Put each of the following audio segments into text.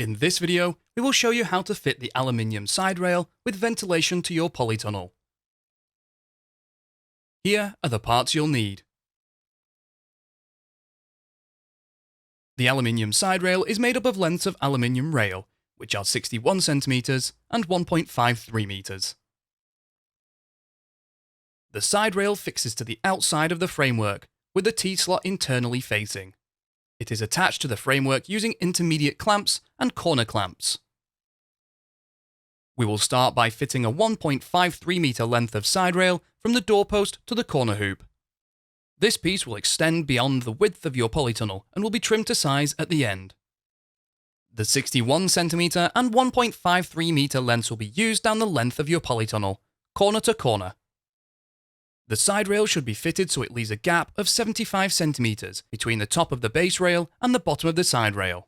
In this video, we will show you how to fit the aluminium side rail with ventilation to your polytunnel. Here are the parts you'll need. The aluminium side rail is made up of lengths of aluminium rail, which are 61 cm and 1.53 meters. The side rail fixes to the outside of the framework, with the T-slot internally facing. It is attached to the framework using intermediate clamps and corner clamps. We will start by fitting a 1.53 meter length of side rail from the doorpost to the corner hoop. This piece will extend beyond the width of your polytunnel and will be trimmed to size at the end. The 61 cm and 1.53 meter lengths will be used down the length of your polytunnel, corner to corner. The side rail should be fitted so it leaves a gap of 75 cm between the top of the base rail and the bottom of the side rail.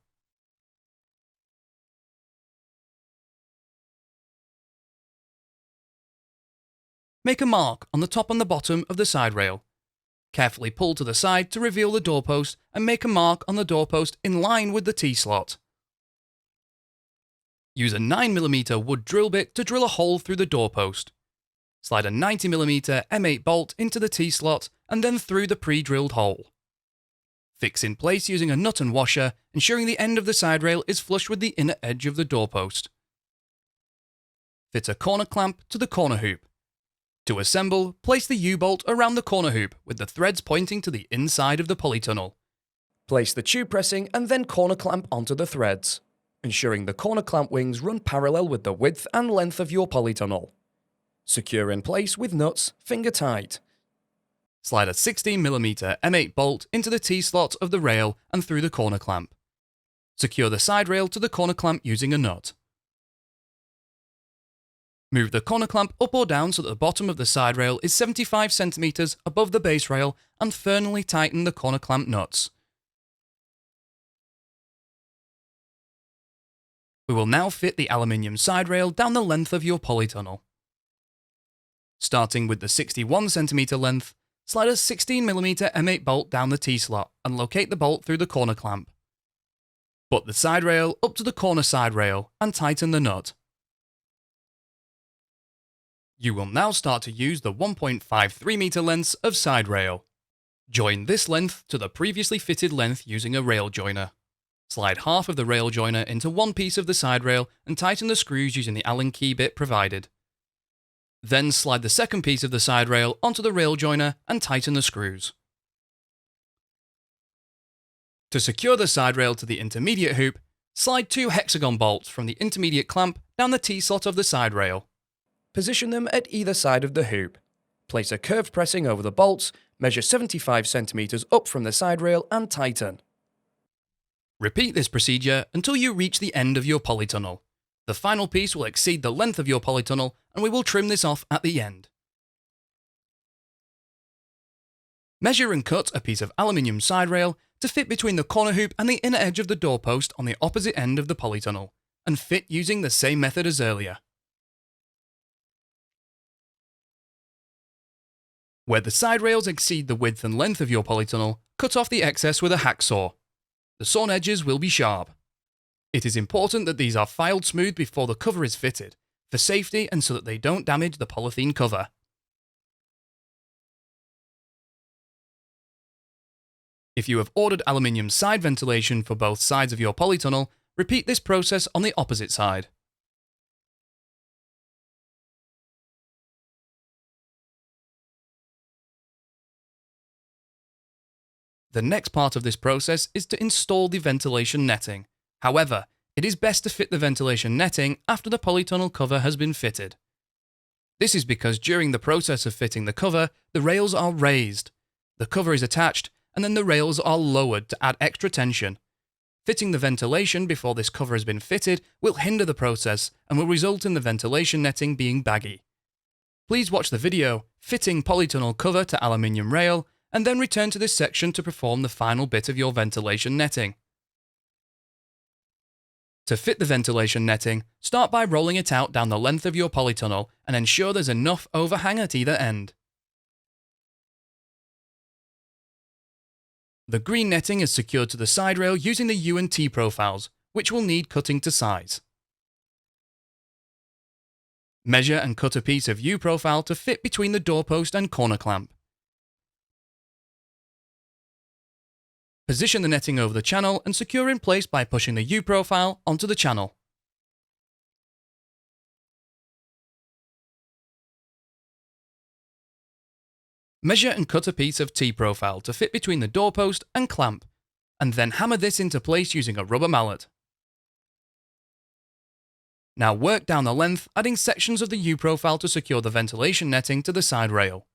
Make a mark on the top and the bottom of the side rail. Carefully pull to the side to reveal the doorpost and make a mark on the doorpost in line with the T-slot. Use a 9mm wood drill bit to drill a hole through the doorpost. Slide a 90mm M8 bolt into the T-slot and then through the pre-drilled hole. Fix in place using a nut and washer, ensuring the end of the side rail is flush with the inner edge of the doorpost. Fit a corner clamp to the corner hoop. To assemble, place the U-bolt around the corner hoop with the threads pointing to the inside of the polytunnel. Place the tube pressing and then corner clamp onto the threads, ensuring the corner clamp wings run parallel with the width and length of your polytunnel. Secure in place with nuts, finger tight. Slide a 16mm M8 bolt into the T-slot of the rail and through the corner clamp. Secure the side rail to the corner clamp using a nut. Move the corner clamp up or down so that the bottom of the side rail is 75 cm above the base rail and firmly tighten the corner clamp nuts. We will now fit the aluminium side rail down the length of your polytunnel. Starting with the 61 cm length, slide a 16mm M8 bolt down the T-slot and locate the bolt through the corner clamp. Put the side rail up to the corner side rail and tighten the nut. You will now start to use the 1.53 meter lengths of side rail. Join this length to the previously fitted length using a rail joiner. Slide half of the rail joiner into one piece of the side rail and tighten the screws using the Allen key bit provided. Then slide the second piece of the side rail onto the rail joiner and tighten the screws. To secure the side rail to the intermediate hoop, slide two hexagon bolts from the intermediate clamp down the T-slot of the side rail. Position them at either side of the hoop. Place a curved pressing over the bolts, measure 75 cm up from the side rail and tighten. Repeat this procedure until you reach the end of your polytunnel. The final piece will exceed the length of your polytunnel and we will trim this off at the end. Measure and cut a piece of aluminium side rail to fit between the corner hoop and the inner edge of the doorpost on the opposite end of the polytunnel, and fit using the same method as earlier. Where the side rails exceed the width and length of your polytunnel, cut off the excess with a hacksaw. The sawn edges will be sharp. It is important that these are filed smooth before the cover is fitted, for safety and so that they don't damage the polythene cover. If you have ordered aluminium side ventilation for both sides of your polytunnel, repeat this process on the opposite side. The next part of this process is to install the ventilation netting. However, it is best to fit the ventilation netting after the polytunnel cover has been fitted. This is because during the process of fitting the cover, the rails are raised. The cover is attached and then the rails are lowered to add extra tension. Fitting the ventilation before this cover has been fitted will hinder the process and will result in the ventilation netting being baggy. Please watch the video, Fitting Polytunnel Cover to Aluminium Rail, and then return to this section to perform the final bit of your ventilation netting. To fit the ventilation netting, start by rolling it out down the length of your polytunnel and ensure there's enough overhang at either end. The green netting is secured to the side rail using the U and T profiles, which will need cutting to size. Measure and cut a piece of U-profile to fit between the doorpost and corner clamp. Position the netting over the channel and secure in place by pushing the U-profile onto the channel. Measure and cut a piece of T-profile to fit between the doorpost and clamp, and then hammer this into place using a rubber mallet. Now work down the length, adding sections of the U-profile to secure the ventilation netting to the side rail.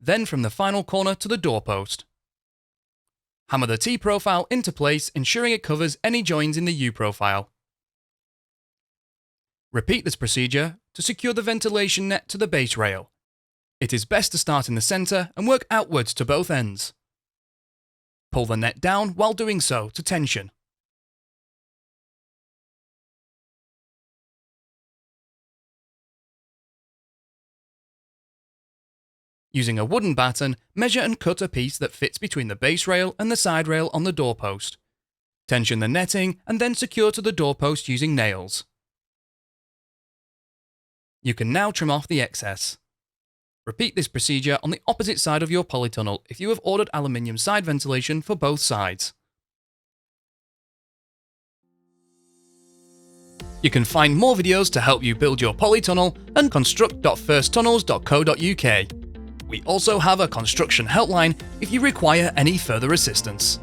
Then from the final corner to the doorpost. Hammer the T-profile into place, ensuring it covers any joins in the U-profile. Repeat this procedure to secure the ventilation net to the base rail. It is best to start in the centre and work outwards to both ends. Pull the net down while doing so to tension. Using a wooden batten, measure and cut a piece that fits between the base rail and the side rail on the doorpost. Tension the netting and then secure to the doorpost using nails. You can now trim off the excess. Repeat this procedure on the opposite side of your polytunnel if you have ordered aluminium side ventilation for both sides. You can find more videos to help you build your polytunnel and construct.firsttunnels.co.uk. We also have a construction helpline if you require any further assistance.